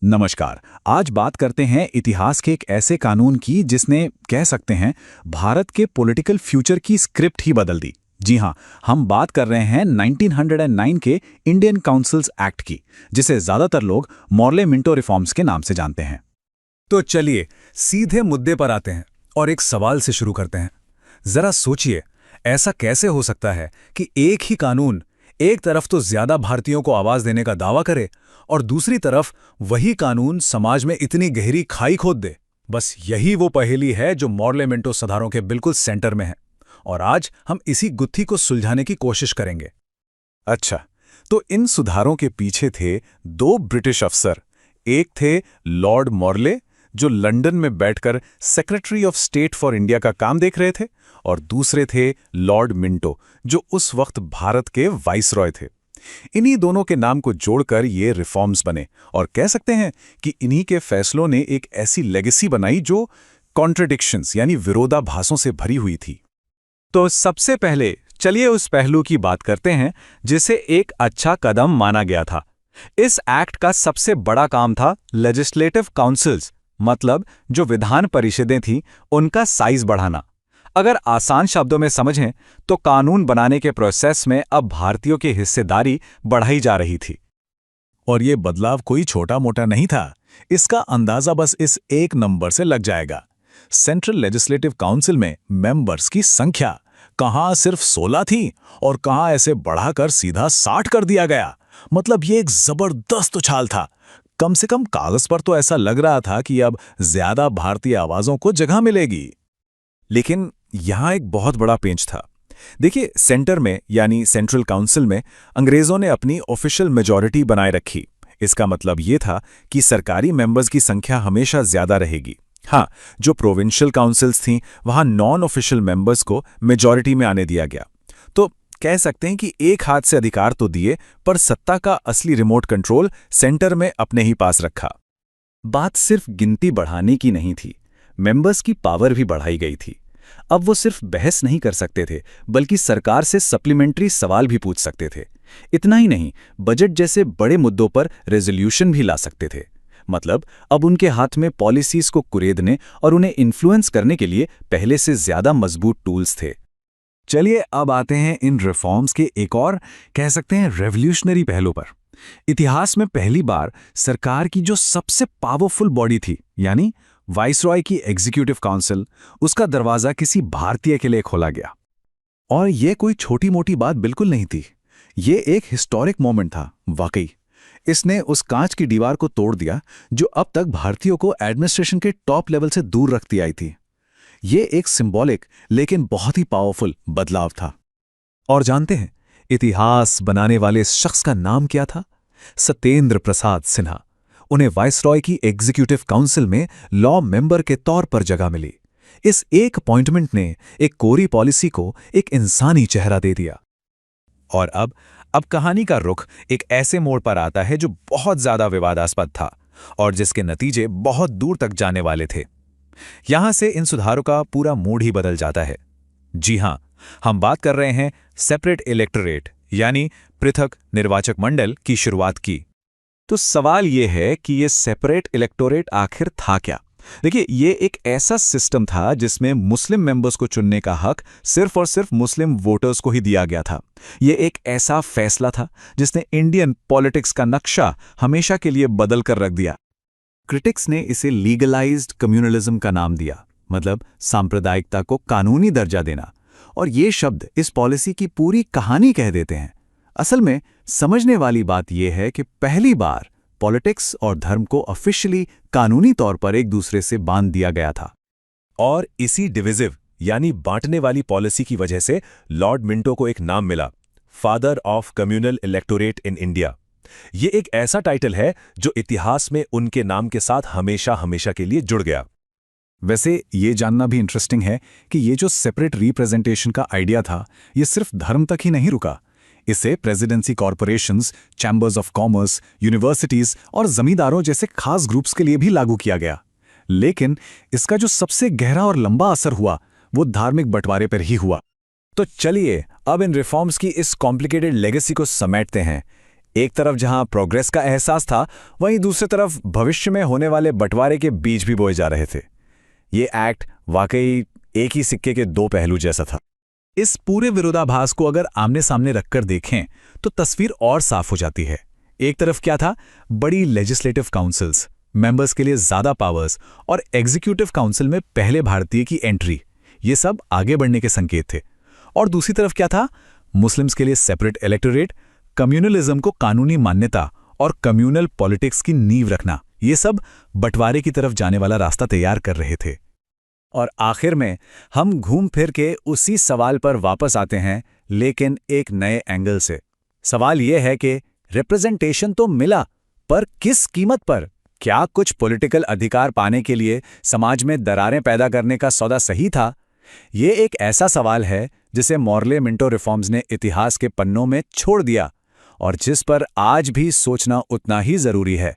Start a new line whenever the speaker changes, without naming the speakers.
नमस्कार। आज बात करते हैं इतिहास के एक ऐसे कानून की जिसने कह सकते हैं भारत के पॉलिटिकल फ्यूचर की स्क्रिप्ट ही बदल दी। जी हां, हम बात कर रहे हैं 1909 के इंडियन काउंसिल्स एक्ट की, जिसे ज्यादातर लोग मॉर्ले मिंटो रिफॉर्म्स के नाम से जानते हैं।
तो चलिए सीधे मुद्दे पर आते हैं और एक सवाल से शुरू करते हैं। जरा सोचिए, ऐसा कैसे हो सकता है कि एक ही कानून एक तरफ तो ज्यादा भारतीयों को आवाज देने का दावा करे और दूसरी तरफ वही कानून समाज में इतनी गहरी खाई खोद दे। बस यही वो पहेली है जो मॉर्ले मिंटो सुधारों के बिल्कुल सेंटर में है, और आज हम इसी गुत्थी को सुलझाने की कोशिश करेंगे।
अच्छा, तो इन सुधारों के पीछे थे दो ब्रिटिश अफसर। एक थे लॉर्ड मॉर्ले, जो लंदन में बैठकर secretary of state for India का काम देख रहे थे, और दूसरे थे लॉर्ड मिंटो, जो उस वक्त भारत के वाइसरॉय थे। इन्हीं दोनों के नाम को जोड़कर ये रिफॉर्म्स बने, और कह सकते हैं कि इन्हीं के फैसलों ने एक ऐसी लेगेसी बनाई जो कॉन्ट्रडिक्शंस यानी विरोधाभासों से भरी हुई थी।
तो सबसे पहले चलिए उस पहलू की बात करते हैं जिसे एक अच्छा कदम माना गया था। इस एक्ट का सबसे बड़ा काम था लेजिस्लेटिव काउंसिल्स, मतलब जो विधान परिषदें थीं उनका साइज बढ़ाना। अगर आसान शब्दों में समझें तो कानून बनाने के प्रोसेस में अब भारतीयों की हिस्सेदारी बढ़ाई जा रही थी।
और ये बदलाव कोई छोटा मोटा नहीं था। इसका अंदाजा बस इस एक नंबर से लग जाएगा। सेंट्रल लेजिस्लेटिव काउंसिल में मेंबर्स की संख्या कहां सिर्फ 16 थी और कहां ऐसे बढ़ाकर सीधा 60 कर दिया गया। मतलब ये एक जबरदस्त उछाल था। कम से कम कागज पर तो ऐसा लग रहा था कि अब ज्यादा भारतीय आवाजों को जगह मिलेगी।
लेकिन यहां एक बहुत बड़ा पेंच था। देखिए, सेंटर में यानी सेंट्रल काउंसिल में अंग्रेजों ने अपनी ऑफिशियल मेजॉरिटी बनाए रखी। इसका मतलब ये था कि सरकारी मेंबर्स की संख्या हमेशा ज्यादा रहेगी। हाँ, जो प्रोविंशियल काउंसिल्स थीं वहां नॉन ऑफिशियल मेंबर्स को मेजॉरिटी में आने दिया गया। तो कह सकते हैं कि एक हाथ से अधिकार तो दिए, पर सत्ता का असली रिमोट कंट्रोल सेंटर में अपने ही पास रखा। बात सिर्फ गिनती बढ़ाने की नहीं थी, मेंबर्स की पावर भी बढ़ाई गई थी। अब वो सिर्फ बहस नहीं कर सकते थे, बल्कि सरकार से सप्लीमेंट्री सवाल भी पूछ सकते थे। इतना ही नहीं, बजट जैसे बड़े मुद्दों पर रेजोल्यूशन भी ला सकते थे। मतलब अब उनके हाथ में पॉलिसीज को कुरेदने और उन्हें इन्फ्लुएंस करने के लिए पहले से ज्यादा मजबूत टूल्स थे।
चलिए अब आते हैं इन रिफॉर्म्स के एक और कह सकते हैं रेवोल्यूशनरी पहलू पर। इतिहास में पहली बार सरकार की जो सबसे पावरफुल बॉडी थी, यानी वाइसरॉय की एग्जीक्यूटिव काउंसिल, उसका दरवाजा किसी भारतीय के लिए खोला गया। और यह कोई छोटी मोटी बात बिल्कुल नहीं थी। ये एक हिस्टोरिक मोमेंट था वाकई। इसने उस कांच की दीवार को तोड़ दिया जो अब तक भारतीयों को एडमिनिस्ट्रेशन के टॉप लेवल से दूर रखती आई थी। ये एक सिंबॉलिक लेकिन बहुत ही पावरफुल बदलाव था। और जानते हैं इतिहास बनाने वाले इस शख्स का नाम क्या था? सत्येंद्र प्रसाद सिन्हा। उन्हें वाइसरॉय की एग्जीक्यूटिव काउंसिल में लॉ मेंबर के तौर पर जगह मिली। इस एक अपॉइंटमेंट ने एक कोरी पॉलिसी को एक इंसानी चेहरा दे दिया। और अब कहानी का रुख एक ऐसे मोड़ पर आता है जो बहुत ज्यादा विवादास्पद था और जिसके नतीजे बहुत दूर तक जाने वाले थे। यहां से इन सुधारों का पूरा मूड ही बदल जाता है। जी हां, हम बात कर रहे हैं सेपरेट इलेक्टोरेट यानी पृथक निर्वाचक मंडल की शुरुआत की। तो सवाल यह है कि यह सेपरेट इलेक्टोरेट आखिर था क्या? देखिए, यह एक ऐसा सिस्टम था जिसमें मुस्लिम मेंबर्स को चुनने का हक सिर्फ और सिर्फ मुस्लिम वोटर्स को ही दिया गया था। यह एक ऐसा फैसला था जिसने इंडियन पॉलिटिक्स का नक्शा हमेशा के लिए बदल कर रख दिया। क्रिटिक्स ने इसे लीगलाइज्ड कम्युनलिज्म का नाम दिया, मतलब सांप्रदायिकता को कानूनी दर्जा देना। और ये शब्द इस पॉलिसी की पूरी कहानी कह देते हैं। असल में समझने वाली बात यह है कि पहली बार पॉलिटिक्स और धर्म को ऑफिशियली कानूनी तौर पर एक दूसरे से बांध दिया गया था।
और इसी डिविजिव यानी बांटने वाली पॉलिसी की वजह से लॉर्ड मिंटो को एक नाम मिला, father of communal electorate in India. ये एक ऐसा टाइटल है जो इतिहास में उनके नाम के साथ हमेशा हमेशा के लिए जुड़ गया।
वैसे ये जानना भी इंटरेस्टिंग है कि ये जो सेपरेट रिप्रेजेंटेशन का आइडिया था, ये सिर्फ धर्म तक ही नहीं रुका। इसे presidency corporations, chambers of commerce, universities और जमींदारों जैसे खास ग्रुप्स के लिए भी लागू किया गया। लेकिन इसका जो सबसे गहरा और लंबा असर हुआ वो धार्मिक बंटवारे पर ही हुआ।
तो चलिए अब इन रिफॉर्म्स की इस कॉम्प्लिकेटेड लेगेसी को समेटते हैं। एक तरफ जहां प्रोग्रेस का एहसास था, वहीं दूसरी तरफ भविष्य में होने वाले बंटवारे के बीज भी बोए जा रहे थे। ये एक्ट वाकई एक ही सिक्के के दो पहलू जैसा था।
इस पूरे विरोधाभास को अगर आमने सामने रखकर देखें तो तस्वीर और साफ हो जाती है। एक तरफ क्या था? बड़ी लेजिस्लेटिव काउंसिल्स, मेंबर्स के लिए ज्यादा पावर्स और एग्जीक्यूटिव काउंसिल में पहले भारतीय की एंट्री, ये सब आगे बढ़ने के संकेत थे। और दूसरी तरफ क्या था? मुस्लिम्स के लिए सेपरेट इलेक्टोरेट, कम्युनलिज्म को कानूनी मान्यता और कम्युनल पॉलिटिक्स की नींव रखना, ये सब बंटवारे की तरफ जाने वाला रास्ता तैयार कर रहे थे।
और आखिर में हम घूम फिर के उसी सवाल पर वापस आते हैं, लेकिन एक नए एंगल से। सवाल यह है कि रिप्रेजेंटेशन तो मिला, पर किस कीमत पर? क्या कुछ पॉलिटिकल अधिकार पाने के लिए समाज में दरारें पैदा करने का सौदा सही था? ये एक ऐसा सवाल है जिसे मॉर्ले मिंटो रिफॉर्म्स ने इतिहास के पन्नों में छोड़ दिया और जिस पर आज भी सोचना उतना ही जरूरी है।